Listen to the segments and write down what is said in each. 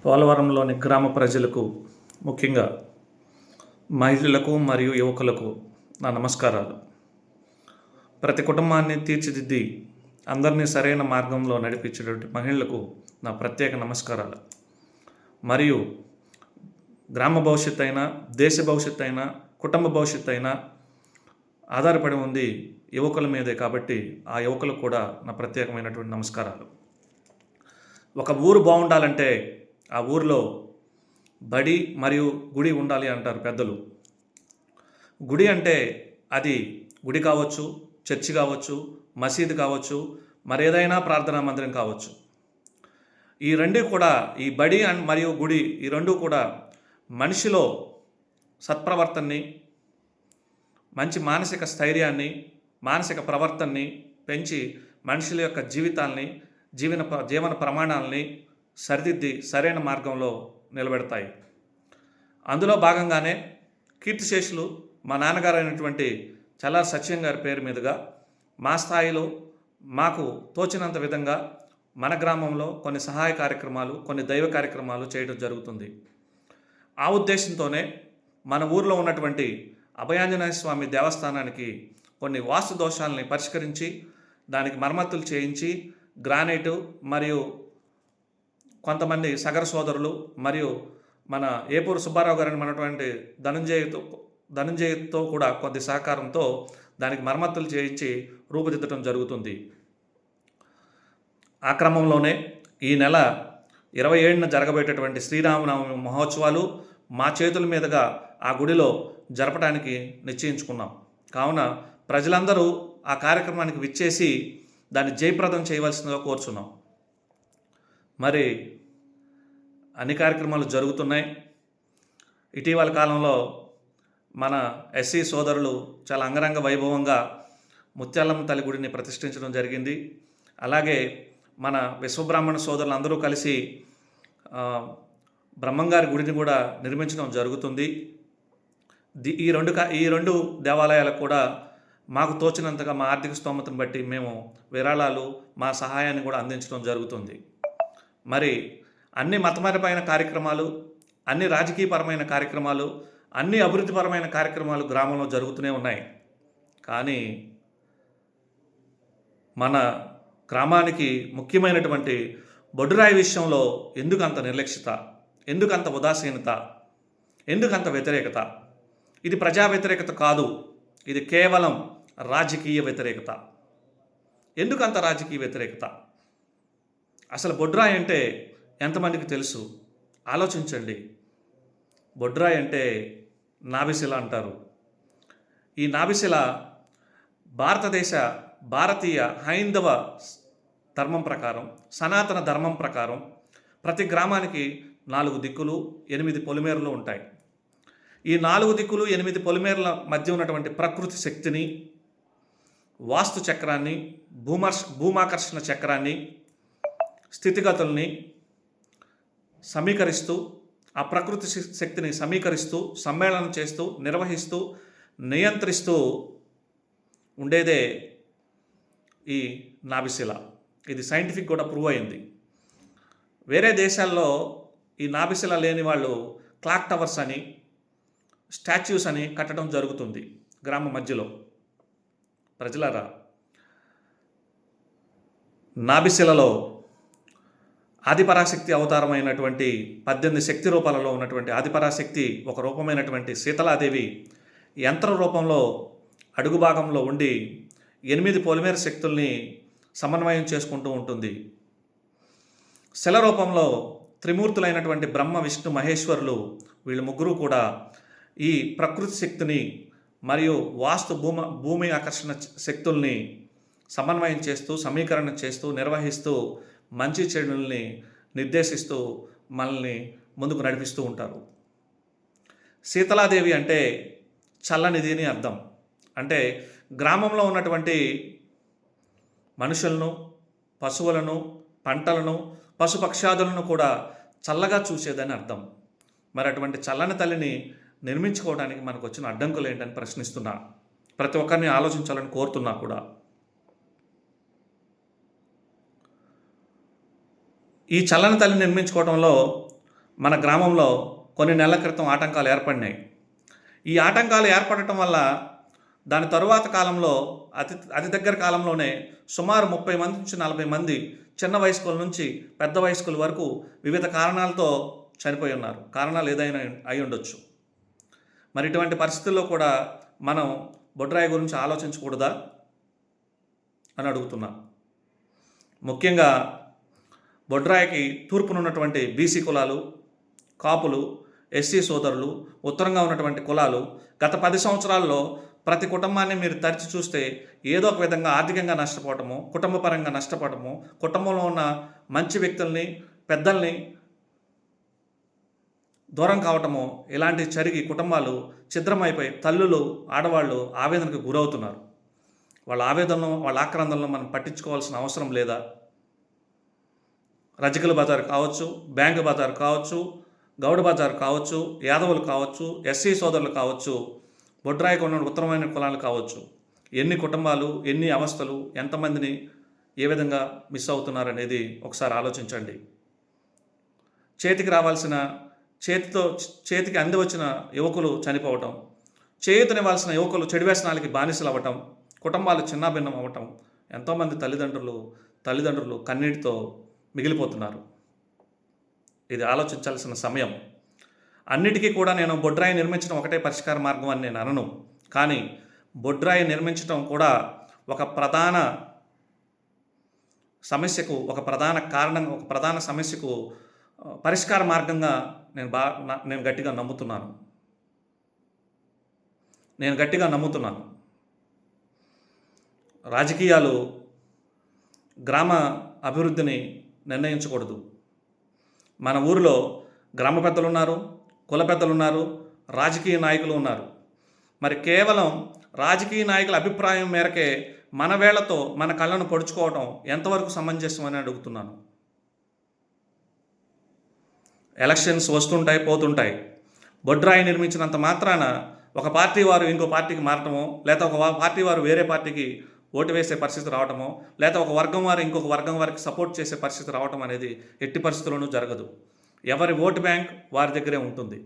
పోలవరంలోని గ్రామ ప్రజలకు, ముఖ్యంగా మహిళలకు మరియు యువకులకు నా నమస్కారాలు. ప్రతి కుటుంబాన్ని తీర్చిదిద్ది అందరినీ సరైన మార్గంలో నడిపించేటువంటి మహిళలకు నా ప్రత్యేక నమస్కారాలు. మరియు గ్రామ భవిష్యత్తు అయినా, దేశ భవిష్యత్తు అయినా, కుటుంబ భవిష్యత్తు అయినా ఆధారపడి ఉంది యువకుల మీదే. కాబట్టి ఆ యువకులకు కూడా నా ప్రత్యేకమైనటువంటి నమస్కారాలు. ఒక ఊరు బాగుండాలంటే ఆ ఊరిలో బడి మరియు గుడి ఉండాలి అంటారు పెద్దలు. గుడి అంటే అది గుడి కావచ్చు, చర్చి కావచ్చు, మసీదు కావచ్చు, మరేదైనా ప్రార్థనా మందిరం కావచ్చు. ఈ రెండు కూడా, ఈ బడి మరియు గుడి, ఈ రెండు కూడా మనిషిలో సత్ప్రవర్తనని, మంచి మానసిక స్థైర్యాన్ని, మానసిక ప్రవర్తనని పెంచి మనుషుల యొక్క జీవితాల్ని, జీవన ప్రమాణాలని సరిదిద్ది సరైన మార్గంలో నిలబెడతాయి. అందులో భాగంగానే కీర్తిశేషులు మా నాన్నగారు అయినటువంటి చల్లారి సత్యం గారి పేరు మీదుగా మా స్థాయిలో మాకు తోచినంత విధంగా మన గ్రామంలో కొన్ని సహాయ కార్యక్రమాలు, కొన్ని దైవ కార్యక్రమాలు చేయడం జరుగుతుంది. ఆ ఉద్దేశంతోనే మన ఊరిలో ఉన్నటువంటి అభయాంజనేయ స్వామి దేవస్థానానికి కొన్ని వాస్తు దోషాలని పరిష్కరించి దానికి మరమ్మతులు చేయించి గ్రానైటు మరియు కొంతమంది సగర సోదరులు మరియు మన ఏపూరు సుబ్బారావు గారిని మనటువంటి ధనంజయతో కూడా కొద్ది సహకారంతో దానికి మరమ్మతులు చేయించి రూపుదిద్దడం జరుగుతుంది. ఆ క్రమంలోనే ఈ నెల 27న జరగబోయేటటువంటి శ్రీరామనవమి మహోత్సవాలు మా చేతుల మీదుగా ఆ గుడిలో జరపడానికి నిశ్చయించుకున్నాం. కావున ప్రజలందరూ ఆ కార్యక్రమానికి విచ్చేసి దాన్ని జయప్రదం చేయవలసిందిగా కోరుచున్నాం. మరి అన్ని కార్యక్రమాలు జరుగుతున్నాయి. ఇటీవల కాలంలో మన ఎస్సీ సోదరులు చాలా అంగరంగ వైభవంగా ముత్యాలమ్మ తల్లి గుడిని ప్రతిష్ఠించడం జరిగింది. అలాగే మన విశ్వబ్రాహ్మణ సోదరులు అందరూ కలిసి బ్రహ్మంగారి గుడిని కూడా నిర్మించడం జరుగుతుంది. ఈ రెండు దేవాలయాలకు కూడా మాకు తోచినంతగా మా ఆర్థిక స్తోమతను బట్టి మేము విరాళాలు, మా సహాయాన్ని కూడా అందించడం జరుగుతుంది. మరి అన్ని మతపరమైన కార్యక్రమాలు, అన్ని రాజకీయపరమైన కార్యక్రమాలు, అన్ని అభివృద్ధిపరమైన కార్యక్రమాలు గ్రామంలో జరుగుతూనే ఉన్నాయి. కానీ మన గ్రామానికి ముఖ్యమైనటువంటి బొడ్డురాయి విషయంలో ఎందుకంత నిర్లక్ష్యత, ఎందుకంత ఉదాసీనత, ఎందుకంత వ్యతిరేకత? ఇది ప్రజా వ్యతిరేకత కాదు, ఇది కేవలం రాజకీయ వ్యతిరేకత. ఎందుకంత రాజకీయ వ్యతిరేకత? అసలు బొడ్డురాయి అంటే ఎంతమందికి తెలుసు? ఆలోచించండి. బొడ్డురాయి అంటే నాభిశిల అంటారు. ఈ నాభిశిల భారతీయ హైందవ ధర్మం ప్రకారం, సనాతన ధర్మం ప్రకారం ప్రతి గ్రామానికి 4 దిక్కులు, 8 పొలిమేరలు ఉంటాయి. ఈ 4 దిక్కులు, 8 పొలిమేరల మధ్య ఉన్నటువంటి ప్రకృతి శక్తిని, వాస్తు చక్రాన్ని, భూమాకర్షణ చక్రాన్ని, స్థితిగతుల్ని సమీకరిస్తూ, ఆ ప్రకృతి శక్తిని సమీకరిస్తూ, సమ్మేళనం చేస్తూ, నిర్వహిస్తూ, నియంత్రిస్తూ ఉండేదే ఈ నాభిశిల. ఇది సైంటిఫిక్ కూడా ప్రూవ్ అయింది. వేరే దేశాల్లో ఈ నాభిశిల లేని వాళ్ళు క్లాక్ టవర్స్ అని, స్టాచ్యూస్ అని కట్టడం జరుగుతుంది గ్రామ మధ్యలో. ప్రజలారా, నాభిశిలలో ఆదిపరాశక్తి అవతారమైనటువంటి 18 శక్తి రూపాలలో ఉన్నటువంటి ఆదిపరాశక్తి ఒక రూపమైనటువంటి శీతలాదేవి యంత్ర రూపంలో అడుగు భాగంలో ఉండి 8 పొలిమేర శక్తుల్ని సమన్వయం చేసుకుంటూ ఉంటుంది. శిల రూపంలో త్రిమూర్తులైనటువంటి బ్రహ్మ, విష్ణు, మహేశ్వరులు వీళ్ళు ముగ్గురు కూడా ఈ ప్రకృతి శక్తిని మరియు వాస్తు భూమి ఆకర్షణ శక్తుల్ని సమన్వయం చేస్తూ, సమీకరణ చేస్తూ, నిర్వహిస్తూ, మంచి చెడుల్ని నిర్దేశిస్తూ మనల్ని ముందుకు నడిపిస్తూ ఉంటారు. శీతలాదేవి అంటే చల్లనిది అని అర్థం. అంటే గ్రామంలో ఉన్నటువంటి మనుషులను, పశువులను, పంటలను, పశుపక్షాదులను కూడా చల్లగా చూసేదని అర్థం. మరి అటువంటి చల్లని తల్లిని నిర్మించుకోవడానికి మనకు వచ్చిన అడ్డంకులు ఏంటని ప్రశ్నిస్తున్నా. ప్రతి ఒక్కరిని ఆలోచించాలని కోరుతున్నా కూడా. ఈ చల్లని తల్లి నిర్మించుకోవడంలో మన గ్రామంలో కొన్ని నెలల క్రితం ఆటంకాలు ఏర్పడినాయి. ఈ ఆటంకాలు ఏర్పడటం వల్ల దాని తరువాత కాలంలో అతి దగ్గర కాలంలోనే సుమారు 30 మంది నుంచి 40 మంది చిన్న వయస్కుల నుంచి పెద్ద వయస్కుల వరకు వివిధ కారణాలతో చనిపోయి ఉన్నారు. కారణాలు ఏదైనా అయి ఉండొచ్చు. మరి ఇటువంటి పరిస్థితుల్లో కూడా మనం బొడ్రాయి గురించి ఆలోచించకూడదా అని అడుగుతున్నా. ముఖ్యంగా బొడ్రాయికి తూర్పునున్నటువంటి బీసీ కులాలు, కాపులు, ఎస్సీ సోదరులు, ఉత్తరంగా ఉన్నటువంటి కులాలు గత 10 సంవత్సరాల్లో ప్రతి కుటుంబాన్ని మీరు తరిచి చూస్తే ఏదో ఒక విధంగా ఆర్థికంగా నష్టపోవటము, కుటుంబపరంగా నష్టపోవటము, కుటుంబంలో ఉన్న మంచి వ్యక్తుల్ని, పెద్దల్ని దూరం కావటము, ఇలాంటి జరిగి కుటుంబాలు ఛిద్రమైపోయి తల్లులు, ఆడవాళ్ళు ఆవేదనకు గురవుతున్నారు. వాళ్ళ ఆవేదనను, వాళ్ళ ఆక్రందనలను మనం పట్టించుకోవాల్సిన అవసరం లేదా? రజకుల బజార్ కావచ్చు, బ్యాంకు బజార్ కావచ్చు, గౌడ బజార్ కావచ్చు, యాదవులు కావచ్చు, ఎస్సీ సోదరులు కావచ్చు, బొడ్రాయికి ఉన్న ఉత్తరమైన కులాలు కావచ్చు, ఎన్ని కుటుంబాలు, ఎన్ని అవస్థలు, ఎంతమందిని ఏ విధంగా మిస్ అవుతున్నారనేది ఒకసారి ఆలోచించండి. చేతికి అంది వచ్చిన యువకులు చనిపోవటం, చేయుతనివ్వాల్సిన యువకులు చెడు వ్యసనాలకి బానిసలు అవ్వటం, కుటుంబాలు చిన్నాభిన్నం అవ్వటం, ఎంతోమంది తల్లిదండ్రులు కన్నీటితో మిగిలిపోతున్నారు. ఇది ఆలోచించాల్సిన సమయం. అన్నిటికీ కూడా నేను బొడ్రాయి నిర్మించడం ఒకటే పరిష్కార మార్గం అని నేను అనను. కానీ బొడ్రాయి నిర్మించడం కూడా ఒక ప్రధాన సమస్యకు, ఒక ప్రధాన సమస్యకు పరిష్కార మార్గంగా నేను గట్టిగా నమ్ముతున్నాను. రాజకీయాలు గ్రామ అభివృద్ధిని నిర్ణయించకూడదు. మన ఊరిలో గ్రామ పెద్దలు ఉన్నారు, కుల పెద్దలు ఉన్నారు, రాజకీయ నాయకులు ఉన్నారు. మరి కేవలం రాజకీయ నాయకుల అభిప్రాయం మేరకే మన వేళ్లతో మన కళ్ళను పొడుచుకోవటం ఎంతవరకు సమంజసం అని అడుగుతున్నాను. ఎలక్షన్స్ వస్తుంటాయి, పోతుంటాయి. బొడ్రాయి నిర్మించినంత మాత్రాన ఒక పార్టీ వారు ఇంకో పార్టీకి మారటమో, లేదా ఒక పార్టీ వారు వేరే పార్టీకి ఓటు వేసే పరిస్థితి రావటమో, లేదా ఒక వర్గం వారు ఇంకొక వర్గం వారికి సపోర్ట్ చేసే పరిస్థితి రావటం అనేది ఎట్టి పరిస్థితుల్లోనూ జరగదు. ఎవరి ఓటు బ్యాంక్ వారి దగ్గరే ఉంటుంది.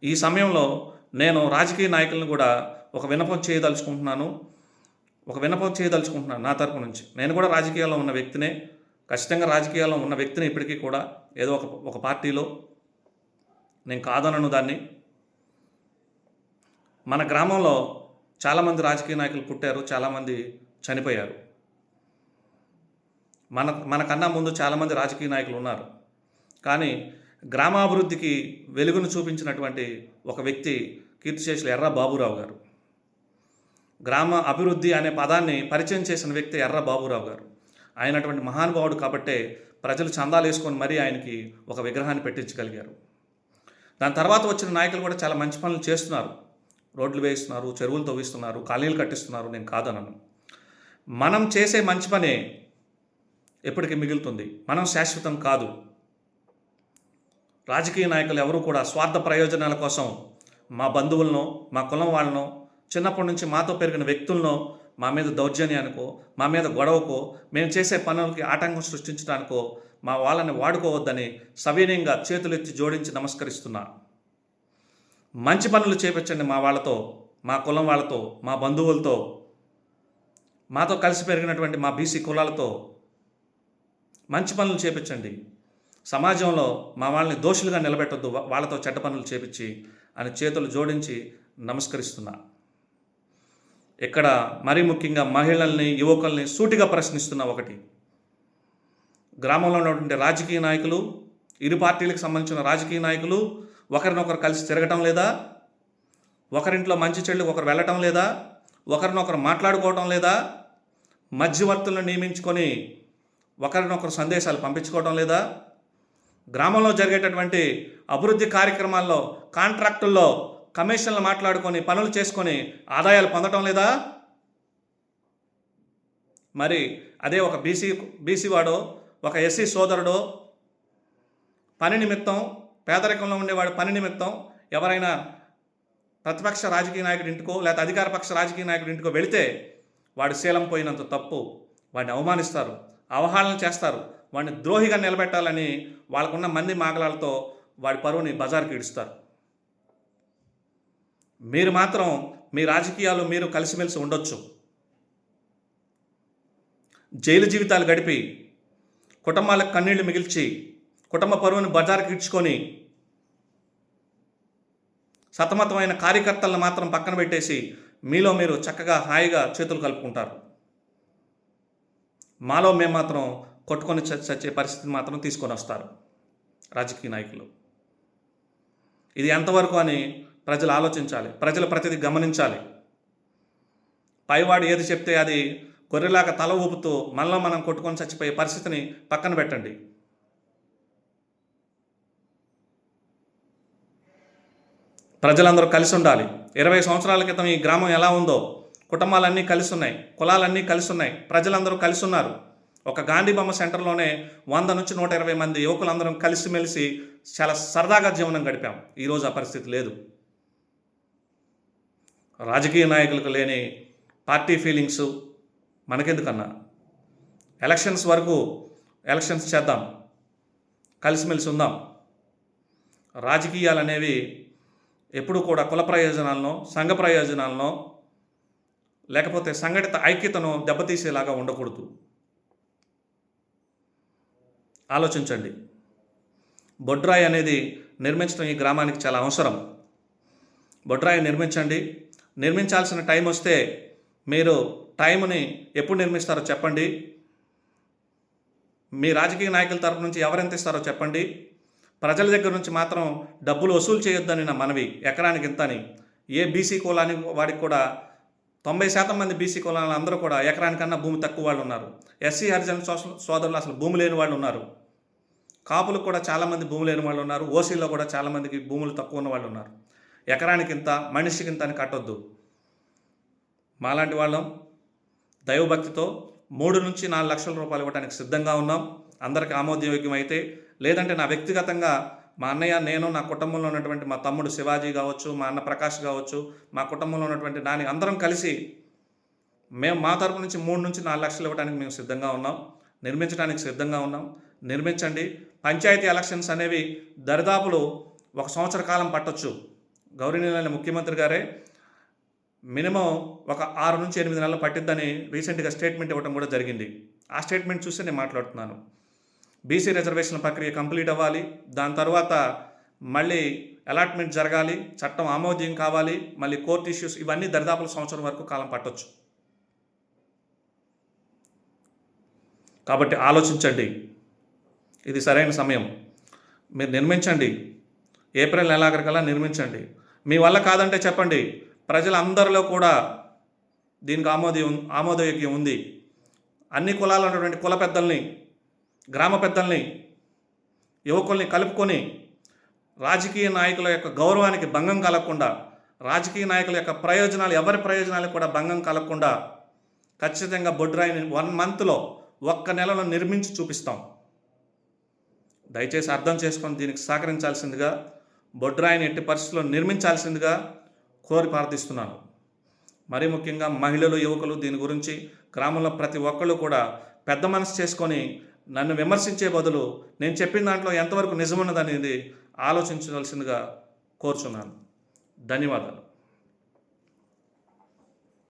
ఈ సమయంలో నేను రాజకీయ నాయకులను కూడా ఒక విన్నపం చేయదలుచుకుంటున్నాను నా తరపు నుంచి. నేను కూడా రాజకీయాల్లో ఉన్న వ్యక్తినే, ఖచ్చితంగా రాజకీయాల్లో ఉన్న వ్యక్తిని ఇప్పటికీ కూడా. ఏదో ఒక పార్టీలో నేను కాదనను దాన్ని. మన గ్రామంలో చాలామంది రాజకీయ నాయకులు పుట్టారు, చాలామంది చనిపోయారు. మనకన్నా ముందు చాలామంది రాజకీయ నాయకులు ఉన్నారు. కానీ గ్రామాభివృద్ధికి వెలుగును చూపించినటువంటి ఒక వ్యక్తి కీర్తిశేషులు ఎర్ర బాబురావు గారు. గ్రామ అభివృద్ధి అనే పదాన్ని పరిచయం చేసిన వ్యక్తి ఎర్ర బాబురావు గారు. ఆయనటువంటి మహానుభావుడు కాబట్టే ప్రజలు చందాలు వేసుకొని మరీ ఆయనకి ఒక విగ్రహాన్ని పెట్టించగలిగారు. దాని తర్వాత వచ్చిన నాయకులు కూడా చాలా మంచి పనులు చేస్తున్నారు. రోడ్లు వేయిస్తున్నారు, చెరువులు తవ్విస్తున్నారు, కాలనీలు కట్టిస్తున్నారు. నేను కాదనను. మనం చేసే మంచి పనే ఎప్పటికీ మిగులుతుంది. మనం శాశ్వతం కాదు. రాజకీయ నాయకులు ఎవరు కూడా స్వార్థ ప్రయోజనాల కోసం మా బంధువులను, మా కులం వాళ్ళను, చిన్నప్పటి నుంచి మాతో పెరిగిన వ్యక్తులను మా మీద దౌర్జన్యానికో, మా మీద గొడవకో, మేము చేసే పనులకి ఆటంకం సృష్టించడానికో మా వాళ్ళని వాడుకోవద్దని సవినయంగా చేతులెత్తి జోడించి నమస్కరిస్తున్నా. మంచి పనులు చేపించండి మా వాళ్ళతో, మా కులం వాళ్ళతో, మా బంధువులతో, మాతో కలిసి పెరిగినటువంటి మా బీసీ కులాలతో మంచి పనులు చేపించండి. సమాజంలో మా వాళ్ళని దోషులుగా నిలబెట్టొద్దు వాళ్ళతో చెడ్డ పనులు చేపించి అని చేతులు జోడించి నమస్కరిస్తున్నా. ఇక్కడ మరీ ముఖ్యంగా మహిళల్ని, యువకుల్ని సూటిగా ప్రశ్నిస్తున్నా. ఒకటి, గ్రామంలో ఉన్నటువంటి రాజకీయ నాయకులు, ఇరు పార్టీలకు సంబంధించిన రాజకీయ నాయకులు ఒకరినొకరు కలిసి తిరగటం లేదా? ఒకరింట్లో మంచి చెడులు ఒకరు వెళ్ళటం లేదా? ఒకరినొకరు మాట్లాడుకోవటం లేదా? మధ్యవర్తులను నియమించుకొని ఒకరినొకరు సందేశాలు పంపించుకోవటం లేదా? గ్రామంలో జరిగేటటువంటి అభివృద్ధి కార్యక్రమాల్లో కాంట్రాక్టుల్లో కమిషన్లు మాట్లాడుకొని పనులు చేసుకొని ఆదాయాలు పొందటం లేదా? మరి అదే ఒక బీసీ వాడో, ఒక ఎస్సీ సోదరుడో పని నిమిత్తం, పేదరికంలో ఉండేవాడు పని నిమిత్తం ఎవరైనా ప్రతిపక్ష రాజకీయ నాయకుడి ఇంటికో లేకపోతే అధికార పక్ష రాజకీయ నాయకుడి ఇంటికో వెళితే వాడు శీలం పోయినంత తప్పు, వాడిని అవమానిస్తారు. అవహేళన చేస్తారు. వాడిని ద్రోహిగా నిలబెట్టాలని వాళ్ళకున్న మంది మాగలాలతో వాడి పరువుని బజార్కి ఈడుస్తారు. మీరు మాత్రం మీ రాజకీయాలు మీరు కలిసిమెలిసి ఉండొచ్చు. జైలు జీవితాలు గడిపి కుటుంబాలకు కన్నీళ్లు మిగిల్చి కుటుంబ పరువుని బజార్కి ఈడ్చుకొని సతమతమైన కార్యకర్తలను మాత్రం పక్కన పెట్టేసి మీలో మీరు చక్కగా హాయిగా చేతులు కలుపుకుంటారు. మాలో మేము మాత్రం కొట్టుకొని చచ్చే పరిస్థితిని మాత్రం తీసుకొని వస్తారు రాజకీయ నాయకులు. ఇది ఎంతవరకు అని ప్రజలు ఆలోచించాలి. ప్రజలు ప్రతిదీ గమనించాలి. పైవాడు ఏది చెప్తే అది గొర్రెలాగా తల ఊపుతూ మనలో మనం కొట్టుకొని చచ్చిపోయే పరిస్థితిని పక్కన పెట్టండి. ప్రజలందరూ కలిసి ఉండాలి. 20 సంవత్సరాల క్రితం ఈ గ్రామం ఎలా ఉందో, కుటుంబాలన్నీ కలిసి ఉన్నాయి, కులాలన్నీ కలిసి ఉన్నాయి, ప్రజలందరూ కలిసి ఉన్నారు. ఒక గాంధీ బొమ్మ సెంటర్లోనే 100 నుంచి 120 మంది యువకులందరం కలిసిమెలిసి చాలా సరదాగా జీవనం గడిపాం. ఈరోజు ఆ పరిస్థితి లేదు. రాజకీయ నాయకులకు లేని పార్టీ ఫీలింగ్స్ మనకెందుకన్నా? ఎలక్షన్స్ వరకు ఎలక్షన్స్ చేద్దాం, కలిసిమెలిసి ఉందాం. రాజకీయాలు అనేవి ఎప్పుడూ కూడా కుల ప్రయోజనాలను, సంఘ ప్రయోజనాలను, లేకపోతే సంఘటిత ఐక్యతను దెబ్బతీసేలాగా ఉండకూడదు. ఆలోచించండి. బొడ్రాయి అనేది నిర్మించడం ఈ గ్రామానికి చాలా అవసరం. బొడ్రాయి నిర్మించండి. నిర్మించాల్సిన టైం వస్తే మీరు టైంని ఎప్పుడు నిర్మిస్తారో చెప్పండి. మీ రాజకీయ నాయకుల తరపు నుంచి ఎవరెంత ఇస్తారో చెప్పండి. ప్రజల దగ్గర నుంచి మాత్రం డబ్బులు వసూలు చేయొద్దని నా మనవి. ఎకరానికి ఇంత అని. ఏ బీసీ కులానికి వాడికి కూడా 90% మంది బీసీ కులాలు అందరూ కూడా ఎకరానికన్నా భూమి తక్కువ వాళ్ళు ఉన్నారు. ఎస్సీ హరిజన సోదరులు అసలు భూమి లేని వాళ్ళు ఉన్నారు. కాపులకు కూడా చాలామంది భూమి లేని వాళ్ళు ఉన్నారు. ఓసీలో కూడా చాలామందికి భూములు తక్కువ ఉన్న వాళ్ళు ఉన్నారు. ఎకరానికి ఇంత, మనిషికి ఇంత అని కట్టొద్దు. మాలాంటి వాళ్ళం దైవభక్తితో 3 నుంచి 4 లక్షల రూపాయలు ఇవ్వడానికి సిద్ధంగా ఉన్నాం. అందరికీ ఆమోదయోగ్యం అయితే. లేదంటే నా వ్యక్తిగతంగా మా అన్నయ్య, నేను, నా కుటుంబంలో ఉన్నటువంటి మా తమ్ముడు శివాజీ కావచ్చు, మా అన్న ప్రకాష్ కావచ్చు, మా కుటుంబంలో ఉన్నటువంటి నాని అందరం కలిసి మేము మా తరపు నుంచి 3 నుంచి 4 లక్షలు ఇవ్వడానికి మేము సిద్ధంగా ఉన్నాం. నిర్మించడానికి సిద్ధంగా ఉన్నాం. నిర్మించండి. పంచాయతీ ఎలక్షన్స్ అనేవి దరిదాపులు 1 సంవత్సర కాలం పట్టొచ్చు. గౌరవనీయులైన ముఖ్యమంత్రి గారే మినిమం ఒక 6 నుంచి 8 నెలలు పట్టిద్దని రీసెంట్గా స్టేట్మెంట్ ఇవ్వడం కూడా జరిగింది. ఆ స్టేట్మెంట్ చూసి నేను మాట్లాడుతున్నాను. బీసీ రిజర్వేషన్ల ప్రక్రియ కంప్లీట్ అవ్వాలి. దాని తర్వాత మళ్ళీ అలాట్మెంట్ జరగాలి, చట్టం ఆమోదం కావాలి, మళ్ళీ కోర్టు ఇష్యూస్, ఇవన్నీ దరిదాపుల సంవత్సరం వరకు కాలం పట్టొచ్చు. కాబట్టి ఆలోచించండి. ఇది సరైన సమయం. మీరు నిర్మించండి. ఏప్రిల్ నెలాఖరికల్లా నిర్మించండి. మీ వల్ల కాదంటే చెప్పండి. ప్రజలందరిలో కూడా దీనికి ఆమోదయోగ్యం ఉంది. అన్ని కులాలు ఉన్నటువంటి కుల పెద్దల్ని, గ్రామ పెద్దల్ని, యువకుల్ని కలుపుకొని రాజకీయ నాయకుల యొక్క గౌరవానికి భంగం కలగకుండా, రాజకీయ నాయకుల యొక్క ప్రయోజనాలు, ఎవరి ప్రయోజనాలకు కూడా భంగం కలగకుండా ఖచ్చితంగా బొడ్రాయిని 1 మంత్లో, 1 నెలలో నిర్మించి చూపిస్తాం. దయచేసి అర్థం చేసుకొని దీనికి సహకరించాల్సిందిగా, బొడ్రాయిని ఎట్టి పరిస్థితుల్లో నిర్మించాల్సిందిగా కోరి ప్రార్థిస్తున్నాను. మరీ ముఖ్యంగా మహిళలు, యువకులు దీని గురించి గ్రామంలో ప్రతి ఒక్కళ్ళు కూడా పెద్ద మనసు చేసుకొని నన్ను విమర్శించే బదులు నేను చెప్పిన దాంట్లో ఎంతవరకు నిజమున్నదనేది ఆలోచించవలసిందిగా కోరుచున్నాను. ధన్యవాదాలు.